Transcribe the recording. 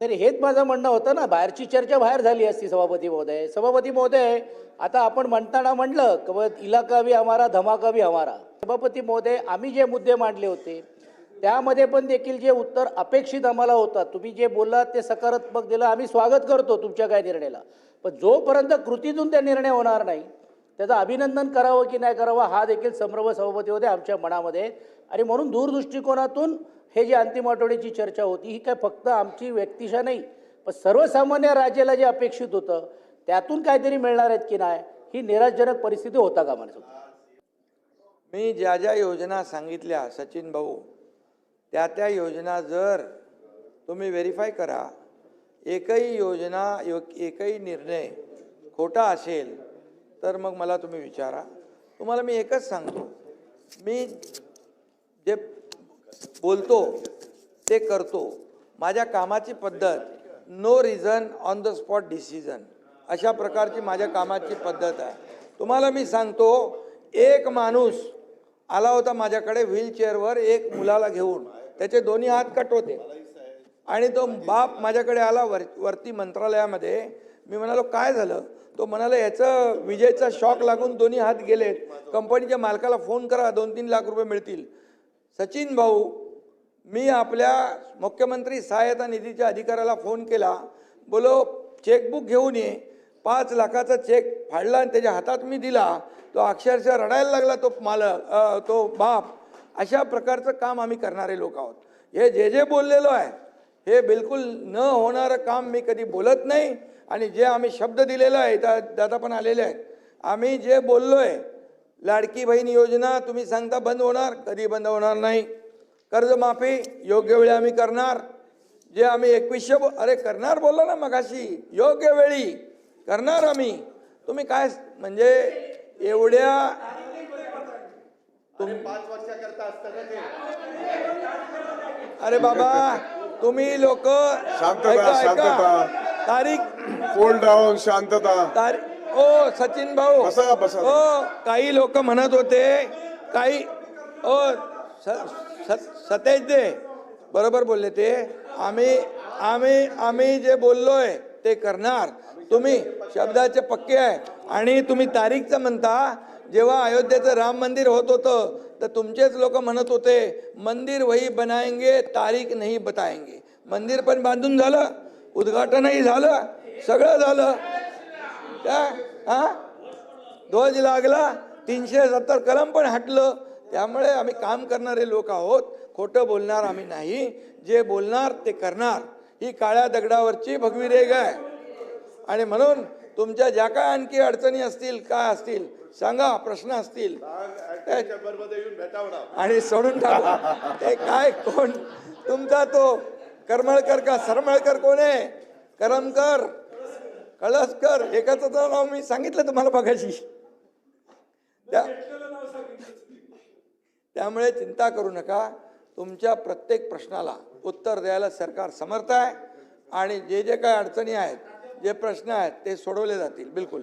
तरी हेच माझं म्हणणं होतं ना, बाहेरची चर्चा बाहेर झाली असती सभापती महोदय. सभापती महोदय, आता आपण म्हणताना म्हणलं की बा इलाका भी हमारा धमाका भी हमारा. सभापती महोदय, आम्ही जे मुद्दे मांडले होते त्यामध्ये पण देखील जे उत्तर अपेक्षित आम्हाला होतं, तुम्ही जे बोललात ते सकारात्मक दिलं, आम्ही स्वागत करतो तुमच्या काय निर्णयाला. पण जोपर्यंत कृतीतून ते निर्णय होणार नाही त्याचं अभिनंदन करावं की नाही करावं हा देखील संभ्रम सभापती होते आमच्या मनामध्ये. आणि म्हणून दूरदृष्टिकोनातून हे जे अंतिम आठवड्याची चर्चा होती ही काय फक्त आमची व्यक्तिशा नाही, पण सर्वसामान्य राज्याला जे अपेक्षित होतं त्यातून काहीतरी मिळणार आहेत की नाही ही निराशजनक परिस्थिती होता कामा नये. मी ज्या ज्या योजना सांगितल्या सचिन भाऊ, त्या योजना जर तुम्ही व्हेरीफाय करा, एकही योजना एकही निर्णय खोटा असेल तर मग मला तुम्ही विचारा. तुम्हाला मी एकच सांगतो, मी जे बोलतो ते करतो. माझ्या कामाची पद्धत no reason on the spot decision अशा प्रकारची माझ्या कामाची पद्धत आहे. तुम्हाला मी सांगतो, एक माणूस आला होता माझ्याकडे व्हीलचेअरवर एक मुलाला घेऊन, त्याचे दोन्ही हात कट होते आणि तो बाप माझ्याकडे आला वरती मंत्रालयामध्ये. मी म्हणालो काय झालं? तो म्हणाला याचं विजेचा शॉक लागून दोन्ही हात गेलेत, कंपनीच्या मालकाला फोन करा 2-3 लाख रुपये मिळतील. सचिन भाऊ, मी आपल्या मुख्यमंत्री सहायता निधीच्या अधिकाऱ्याला फोन केला, बोलो चेकबुक घेऊन ये. 5 लाखाचा चेक फाडला आणि त्याच्या हातात मी दिला. तो अक्षरशः रडायला लागला तो मालक, तो बाप. अशा प्रकारचं काम आम्ही करणारे लोक आहोत. हे जे बोललेलो आहे हे बिलकुल न होणारं काम मी कधी बोलत नाही. आणि जे आम्ही शब्द दिलेला आहे, दादा पण आलेले आहेत, आम्ही जे बोललोय लाडकी बहीण योजना तुम्ही सांगता बंद होणार, कधी बंद होणार नाही. कर्जमाफी योग्य वेळी आम्ही करणार. जे आम्ही 2100 अरे करणार बोललो ना मगाशी, योग्य वेळी करणार आम्ही. तुम्ही काय म्हणजे एवढ्या 5 वर्षाकरता असतं ना ते. अरे बाबा तुम्ही लोक शांतता तारीख फोल्ड डाऊन शांतता. ओ सचिन भाऊ बसा. ओ काही लोक म्हणत होते काही ओ सतेज दे बरोबर बोलले ते. आम्ही जे बोललोय ते करणार. तुम्ही शब्दाचे पक्के आहे आणि तुम्ही तारीखचं म्हणता. जेव्हा अयोध्येचं राम मंदिर होत होतं तर तुमचेच लोक म्हणत होते मंदिर वही बनाएंगे तारीख नहीं बताएंगे. मंदिर पण बांधून झालं, उद्घाटनही झालं, सगळं झालं. ध्वज लागला, 370 कलम पण हटलं. त्यामुळे आम्ही काम करणारे लोक आहोत, खोटं बोलणार आम्ही नाही. जे बोलणार ते करणार. ही काळ्या दगडावरची भगवी रेघ आहे. आणि म्हणून तुमच्या ज्या काय आणखी अडचणी असतील काय असतील सांगा, प्रश्न असतील आणि सोडून टाका. ते काय कोण तुमचा तो करमळकर का सरमळकर कोण आहे? करमकर कळसकर एकाचं नाव मी सांगितलं तुम्हाला बघायची. त्यामुळे चिंता करू नका. तुमच्या प्रत्येक प्रश्नाला उत्तर द्यायला सरकार समर्थ आहे आणि जे काय अडचणी आहेत, जे प्रश्न आहेत ते सोडवले जातील बिलकुल.